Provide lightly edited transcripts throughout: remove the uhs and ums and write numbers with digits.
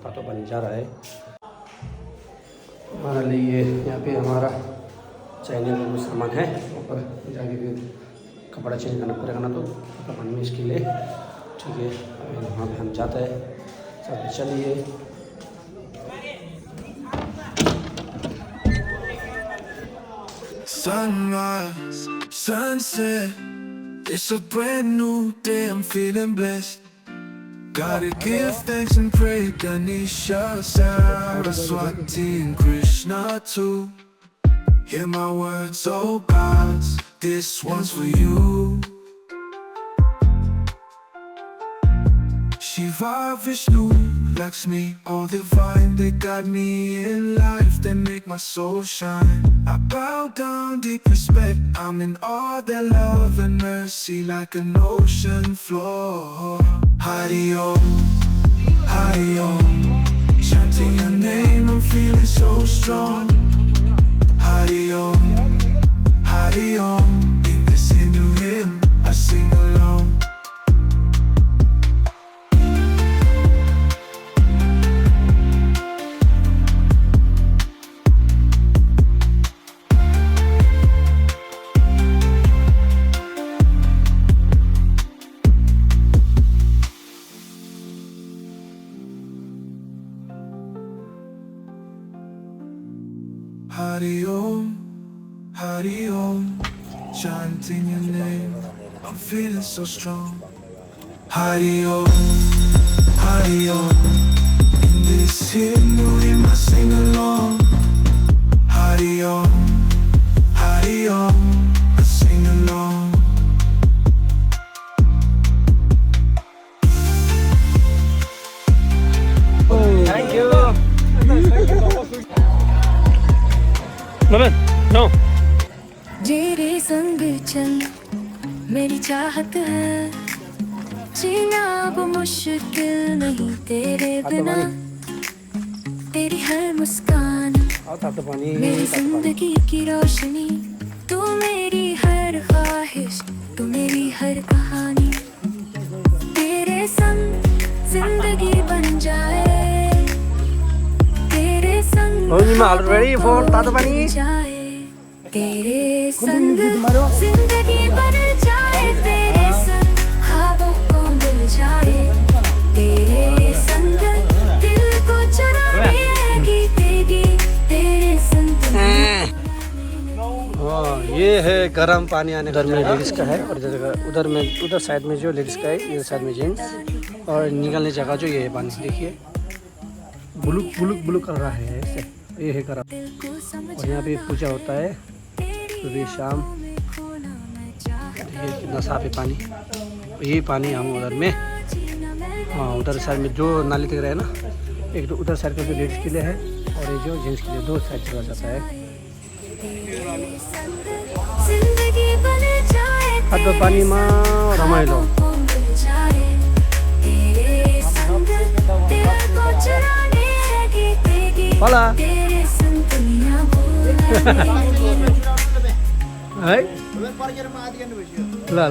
तातो पानी जा रहा है हमारे लिए। यहाँ पे हमारा चाइनीज का कुछ सामान है, ऊपर जाके फिर कपड़ा चेंज करना पड़ेगा ना, तो पानी में इसके लिए ठीक है। वहाँ पे हम जाते हैं, सब चलिए। Sunrise, sunset, it's a brand new day, I'm feeling blessed. Gotta give thanks and pray, Ganesha, Saraswati and Krishna too. Hear my words, oh gods, this one's for you. Shiva, Vishnu, Lakshmi, all divine, they guide me in life, they make my soul shine. I bow down, deep respect, I'm in awe, their love and mercy like an ocean floor. Hari Om, Hari Om, chanting your name, I'm feeling so strong. Hari Om, Hari Om, in this Hindu hymn, I sing along. Hari Om, Hari Om, chanting your name, I'm feeling so strong. Hari Om, Hari Om, in this Hindu hymn I sing along. Hari Om, Hari Om, I sing along. Thank you. No. तेरे संग चल मेरी चाहत है, जीना अब मुश्किल नहीं तेरे बिना। तेरी हर मुस्कान मेरी जिंदगी की रोशनी, तू मेरी हर ख्वाहिश, तू मेरी हर कहानी। तेरे संग जिंदगी बन जाए, तेरे संग already for तातो पानी। तेरे संग जिंदगी बन जाए, तेरे संग ख्वाबों को मिल जाए, तेरे संग दिल को चुराएगी तेरी, तेरे संग। ये है गर्म पानी आने का, में लेडीज का है, और उधर साइड में जो लेडीज का है, इधर साइड में जेंट्स, और निकलने जगह जो ये है पानी देखिए, ब्लू कर रहा है ऐसे, ये है गर्म। और यहाँ पे पूजा होता है सुबह शाम, ये कितना साफ है पानी। यही पानी हम उधर में, हाँ उधर साइड में जो नाली दिख रहा है ना, एक तो उधर साइड का जो लेडीज के लिए है, और ये जो जेंट्स के लिए, दो साइड चला जाता है। अब पानी में रमाइलो Hola. Hai. La.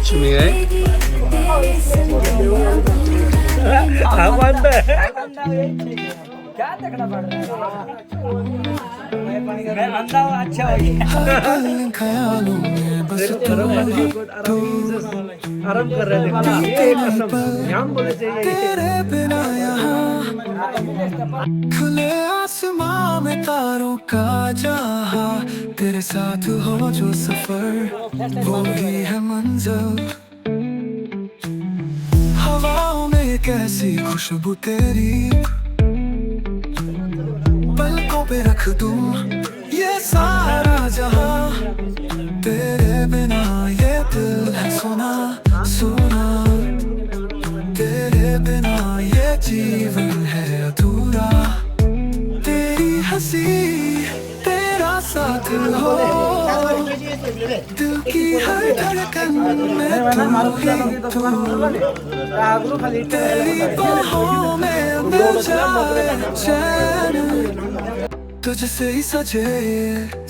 Cumi क्या तकड़ा पड़ रहा है, मैं बंदा हूँ, अच्छा हो आराम कर रहे थे। खुले आसमां में तारों का जहां, तेरे साथ हो जो सफर वो ही है मंजिल। हवाओं में कैसी खुशबू तेरी, पलकों पे रख दूं ये सारा जहां, तेरे बिना ये दिल है सुना सुना, तेरे बिना ये जीवन है अधूरा। तेरी हंसी तेरा साथ हो दिल की हर धड़कन में तू तेरी बाहों में मिल जाए चैन तुझसे ही सजे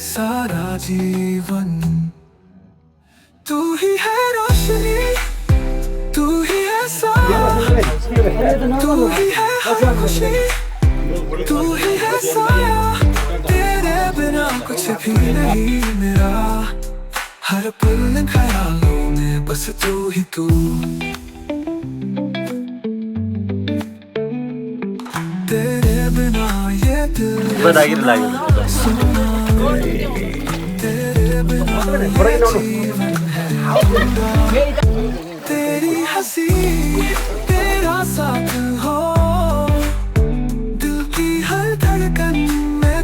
सारा जीवन तू ही है रोशनी तू ही है साया तू ही है हर खुशी तू ही है साया तेरे बिना कुछ भी नहीं मेरा हर पल ख्यालों में बस तू ही तू तेरे बिना ये दिल सुना तेरे बिना ये जीवन है तेरी हंसी तेरा साथ हो दिल की हर धड़कन में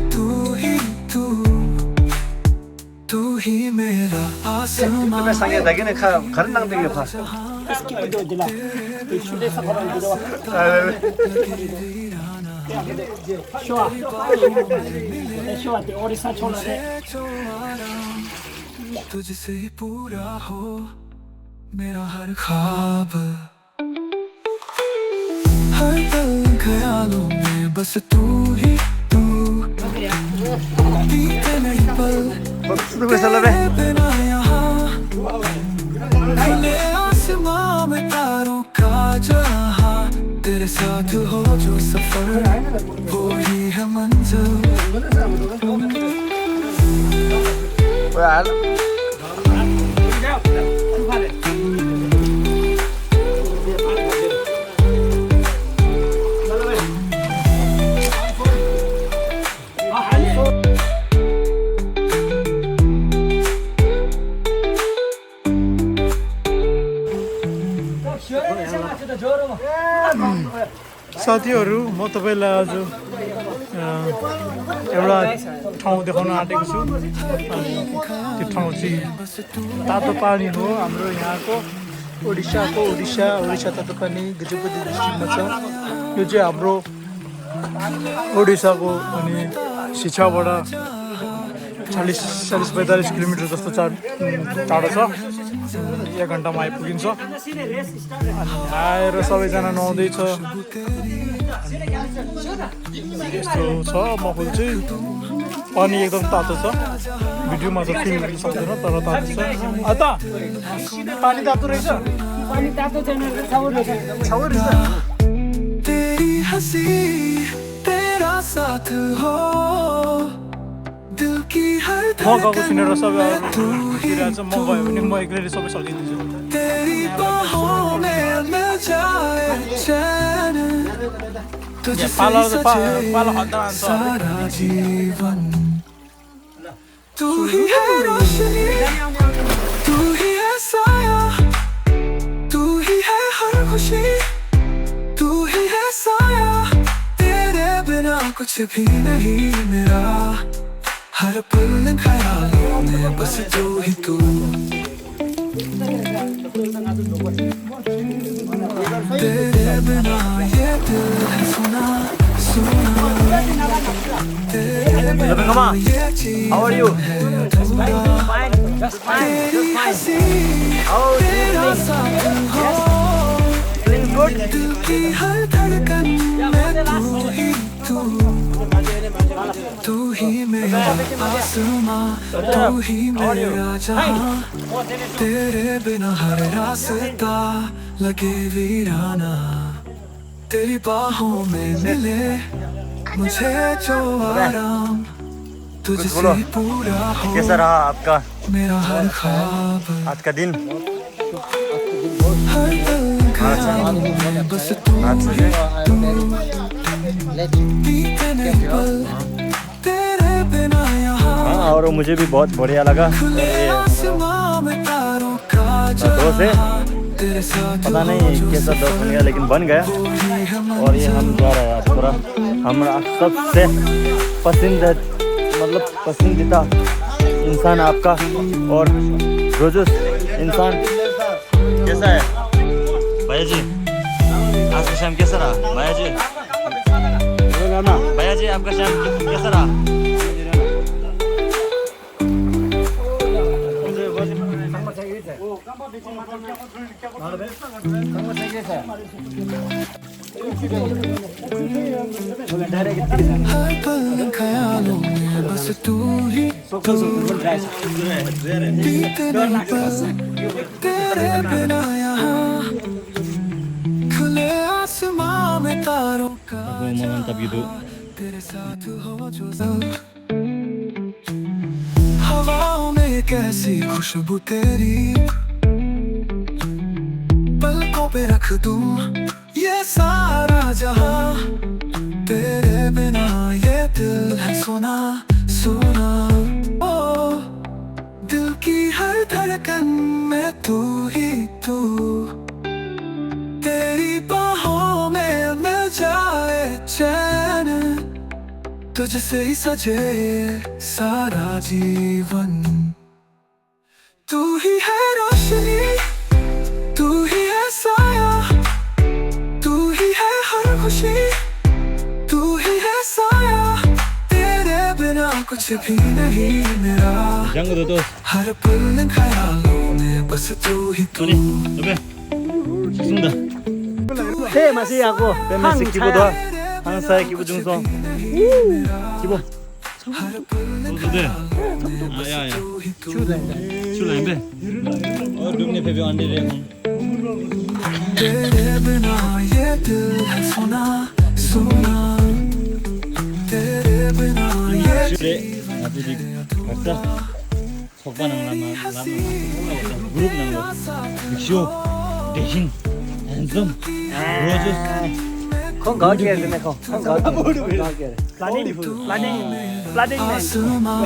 तू ही मेरा आसमां तुझसे ही पूरा हो मेरा हर ख्वाब हर पल ख्यालों में बस तू ही तू बीते नहीं पल तेरे बिना यहाँ खुले आसमां में तारों का जहां तेरे साथ हो जो सफर वो ही है मंजिल साथीहरु म तपाईलाई आज एउटा ठाउँ देखाउन आँटेको छु अनि त्यो ठाउँ चाहिँ तातो पानी हो हाम्रो यहाँको ओडिसा तातो पानी गजपति डिस्ट्रिक्टमा छ यो चाहिँ हाम्रो ओडिसाको अनि शिक्षाबाट 40-45 किलोमिटर जस्तो टाढो छ 1 घन्टामा आइपुगिन्छ अनि आएर सबैजना नुहाउँदैछ यस्तो छ माहौल चाहिँ पानी एकदम तातो छ भिडियोमा त फिल गर्न सक्दैन तर तातो छ अता पानी तातो रहेछ पानी तातो छैन छाउर रहेछ तेरी हंसी तेरा साथ हो दिल की हर मगाएको छुइनँ र सबैहरू हेरिरहेछ म गयो भने म एक्लैले सबै सकिदिन्छु तेरी बाहों में मिल जाए चैन तुझसे सजे सारा जीवन तू ही है रोशनी तू ही है साया तू ही है हर खुशी तू ही है साया तेरे बिना कुछ भी नहीं मेरा हर पल ख्यालों में बस तू ही तू तेरे बिना ये दिल है सुना तेरे बिना ये जीवन है अधूरा तेरी हंसी तेरा साथ हो दिल की हर धड़कन में तू ही मेरा आसमां तू ही मेरा जहां तेरे बिना हर रास्ता लगे वीराना तेरी बाहों में मिले मुझे जो आराम तुझसे ही पूरा हो कैसा रहा आपका मेरा हर ख्वाब आज का दिन हर पल ख्यालों में बस तू बीते नहीं पल तेरे बिना यहाँ और मुझे भी बहुत बढ़िया लगा खुले आसमां में तारों का दोस्त है तेरे साथ पता नहीं कैसा दोस्त बन गया लेकिन बन गया और ये हम जा रहे हैं आज पूरा हमारा सबसे पसंदीदा इंसान आपका और रोजुस इंसान कैसा है भैया जी आज का शाम कैसा रहा भैया जी आपका शाम कैसा रहा हर पल ख्यालों में बस तू ही तू बीते नहीं पल तेरे बिना यहाँ खुले आसमां में तारों का Mantap gitu. तेरे साथ हो जो सब हवाओं में एक ऐसी खुशबू तेरी पलकों पे रख दूं ये सारा जहां तेरे बिना ये दिल है सुना सुना ओ दिल की हर धड़कन में तू ही तू तेरी बाहों में मिल जाए चैन तुझसे ही सजे सारा जीवन तू ही है रोशनी तू ही है साया तू ही है हर खुशी तू ही है साया तेरे बिना कुछ भी नहीं मेरा Jangan tuh. हर पल ख्यालों में बस तू ही तू Oke. Sudah. masih aku. Masih kibu doa. Hang saya kibu jungsong. Kibu. Sudah. Ya ya. Sudah be. और डूबने पे भी अंडे देखो तेरे बिना ये दिल है सुना सुना तेरे बिना ये Sudah. Nanti di kasta. Sopan nama grup nama. Show. Dating. Handsome. Roses. Không có kia rồi này không có kia. Planning आसमां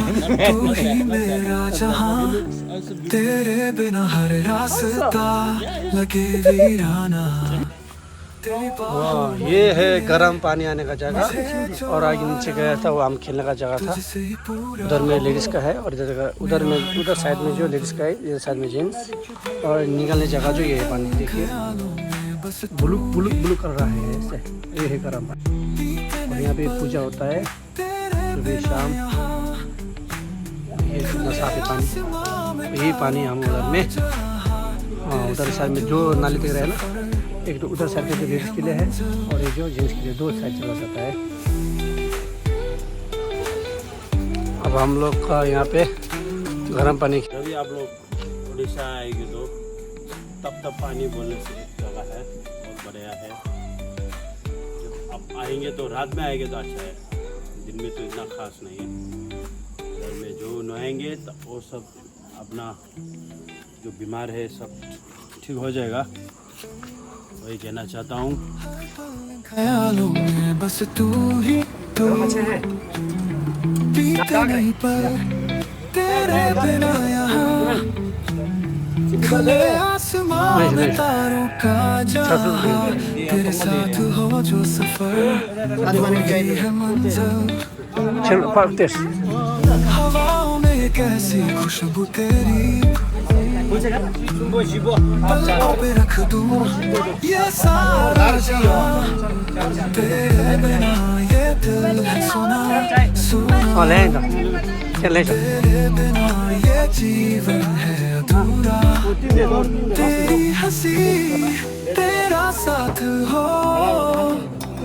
तू ही मेरा जहां तेरे बिना हर रास्ता लगे वीराना ये है गर्म पानी आने का जगह और आगे नीचे गया था वो हम खेलने का जगह था उधर में लेडीज़ का है और उधर साइड में जो लेडीज़ का है इधर साइड में जेंट्स और निकलने जगह जो ये है पानी देखिए ब्लू ब्लू ब्लू कर रहा है ऐसे ये है गर्म पानी और यहाँ पे पूजा होता है सुबह शाम ये कितना साफ है पानी यही पानी हम उधर में उधर साइड में जो नाली तक रहे ना एक तो उधर साइड के लेडीज़ के लिए है और ये जो जेंट्स के लिए दो साइड चला जाता है। अब हम लोग का यहाँ पे गर्म पानी जब आप लोग उड़ीसा आएंगे तो तब पानी बोलने से एक जगह है बहुत बढ़िया है। जब आप आएंगे तो रात में आएंगे तो अच्छा है, दिन में तो इतना खास नहीं है। घर में जो नहाएंगे तो वो सब अपना जो बीमार है सब ठीक हो जाएगा, वही कहना चाहता हूँ। ख्यालों में बस तू ही तू बीते नहीं पर तेरे बिना यहाँ खुले आसमां में तारों का जहां तेरे साथ हो जो सफर वही है मंजिल हवाओं में एक ऐसी खुशबू तेरी पलकों पे रख दूं ये सारा जहां तेरे बिना ये दिल है सुना सुना तेरे बिना ये जीवन है अधूरा तेरी हंसी तेरा साथ हो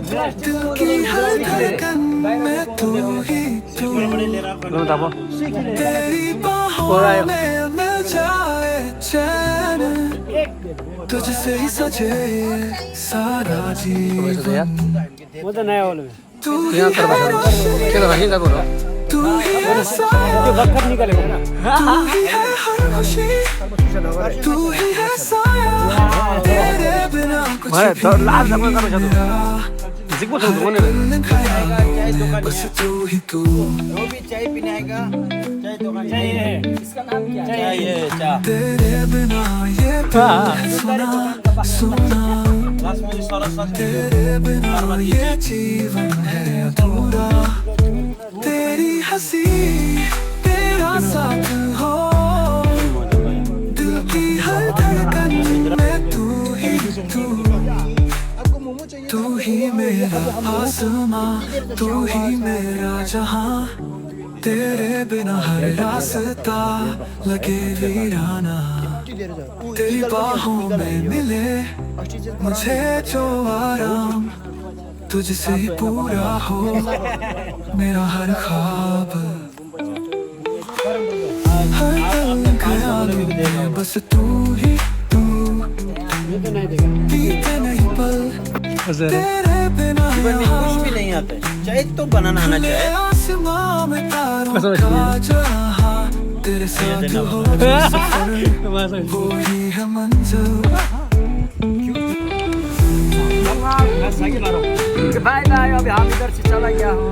दिल की हर धड़कन में तू ही तू तेरी बाहों में मिल जाए चैन तुझसे ही सजे सारा जीवन तू ही है रोशनी तू ही है साया तू ही है हर खुशी तू ही है साया तेरे बिना कुछ भी मेरा बस तू ही तू तेरे बिना ये सुना सुना तेरे बिना ये जीवन है अधूरा तेरी हंसी तेरा साथ हो दिल की हर धड़कन में तू ही तू ही मेरा आसमां तू ही मेरा जहां तेरे बिना हर रास्ता लगे वीराना तेरी बाहों में मिले मुझे जो आराम तुझसे ही पूरा हो मेरा हर ख्वाब हर पल ख्यालों में बस तू ही तू बीते नहीं पल तेरे बिना कुछ भी नहीं आता है चाहे तो बनाना आना चाहिए आसमां में तारों का जहां तेरे साथ हो जो सफर वो ही है मंजिल बाय बाय अभी हम इधर से चला गया हूँ